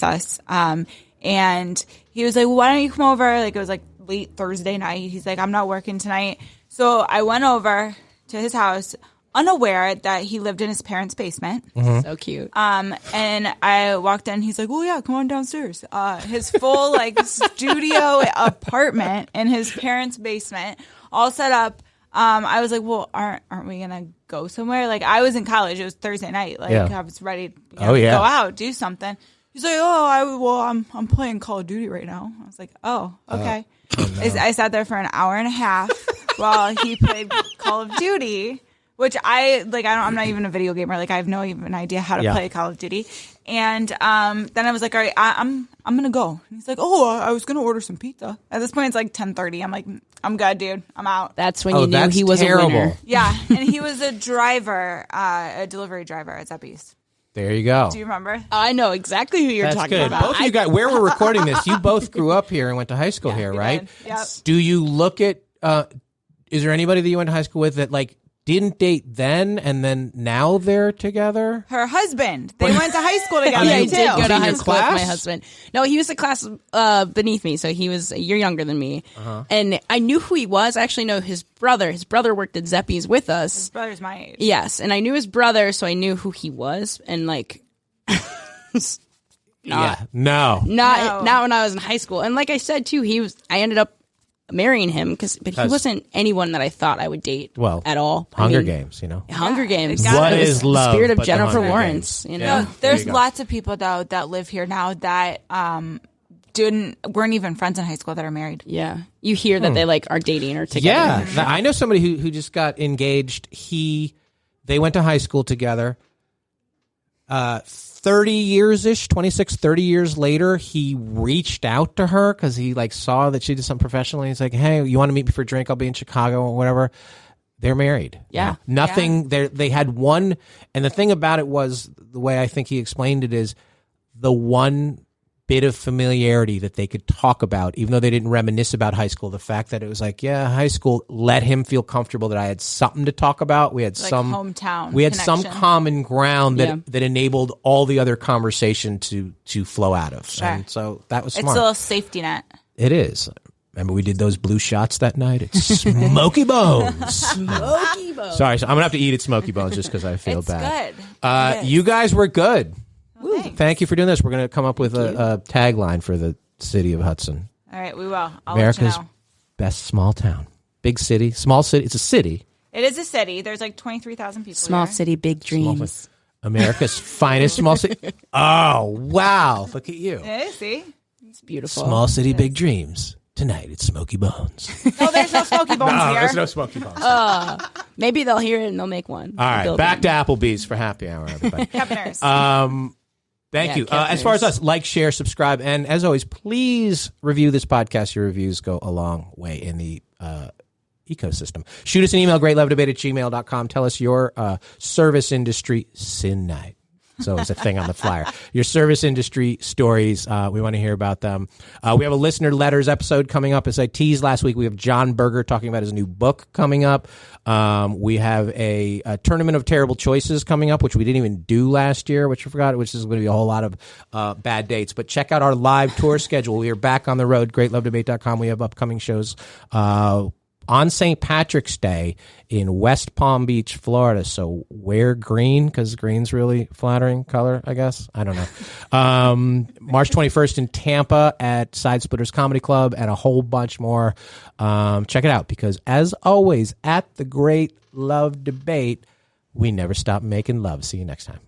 us. And he was like, well, why don't you come over? Like, it was like late Thursday night. He's like, I'm not working tonight. So I went over to his house, unaware that he lived in his parents' basement. Mm-hmm. So cute. And I walked in. He's like, "Oh yeah, come on downstairs." His full like studio apartment in his parents' basement, all set up. I was like, "Well, aren't we gonna go somewhere?" Like, I was in college. It was Thursday night. Like, I was ready to go out, do something. He's like, I'm playing Call of Duty right now. I was like, oh, okay. No. I sat there for an hour and a half while he played Call of Duty, which I'm not even a video gamer. Like, I have no even idea how to play Call of Duty. And then I was like, all right, I'm gonna go. And he's like, I was gonna order some pizza. At this point, it's like 10:30. I'm like, I'm good, dude. I'm out. That's when you knew he was terrible. A winner. Yeah, and he was a driver, a delivery driver at Zeppies. There you go. Do you remember? I know exactly who you're talking about. Both of you guys, where we're recording this, you both grew up here and went to high school here, right? Yep. Do you look at, is there anybody that you went to high school with that like didn't date then and then now they're together? Her husband. They went to high school together. Yeah, he too. did go to high school with my husband. No, he was a class beneath me, so he was a year younger than me. And I knew who he was. I actually know his brother. His brother worked at Zeppies with us. His brother's my age. Yes, and I knew his brother, so I knew who he was. And like, not when I was in high school. And like I said too, I ended up marrying him but he wasn't anyone that I thought I would date at all. Hunger Games, you know. Hunger Games. What is love? Spirit of but Jennifer Lawrence. You know, there's lots of people though that live here now that weren't even friends in high school that are married. Yeah, you hear that they like are dating or together. Yeah, I know somebody who just got engaged. They went to high school together. 30 years-ish, 26, 30 years later, he reached out to her because he like saw that she did something professionally. He's like, hey, you want to meet me for a drink? I'll be in Chicago or whatever. They're married. Yeah. Nothing. Yeah. They had one. And the thing about it was, the way I think he explained it is, the one bit of familiarity that they could talk about, even though they didn't reminisce about high school, the fact that it was like, high school let him feel comfortable that I had something to talk about. We had like some hometown. We had connection. some common ground that enabled all the other conversation to flow out of. Sure. And so that was smart. It's a little safety net. It is. Remember we did those blue shots that night? It's Smoky Bones. Smoky Bones. Sorry, so I'm going to have to eat at Smoky Bones just because I feel bad. Good. You guys were good. Well, thank you for doing this. We're going to come up with a tagline for the city of Hudson. All right, we will. America's let you know. Best small town. Big city, small city. It's a city. It is a city. There's like 23,000 people Small here. city, big dreams. America's finest small city. Oh, wow. Look at you. Yeah, see? It's beautiful. Small city, big dreams. Tonight it's Smoky Bones. No, there's no Smoky Bones here. There's no Smoky Bones. Maybe they'll hear it and they'll make one. All right, back to Applebee's for happy hour, everybody. Captainers. Thank you. As far as us, like, share, subscribe, and as always, please review this podcast. Your reviews go a long way in the ecosystem. Shoot us an email, greatlovedebate@gmail.com. Tell us your service industry sin night. So it's a thing on the flyer. Your service industry stories, we want to hear about them. We have a listener letters episode coming up. As I teased last week, we have John Berger talking about his new book coming up. We have a tournament of terrible choices coming up, which we didn't even do last year, which I forgot, which is going to be a whole lot of bad dates. But check out our live tour schedule. We are back on the road, greatlovedebate.com. We have upcoming shows on St. Patrick's Day in West Palm Beach, Florida. So wear green because green's really flattering color, I guess. I don't know. March 21st in Tampa at Side Splitters Comedy Club and a whole bunch more. Check it out because, as always, at the Great Love Debate, we never stop making love. See you next time.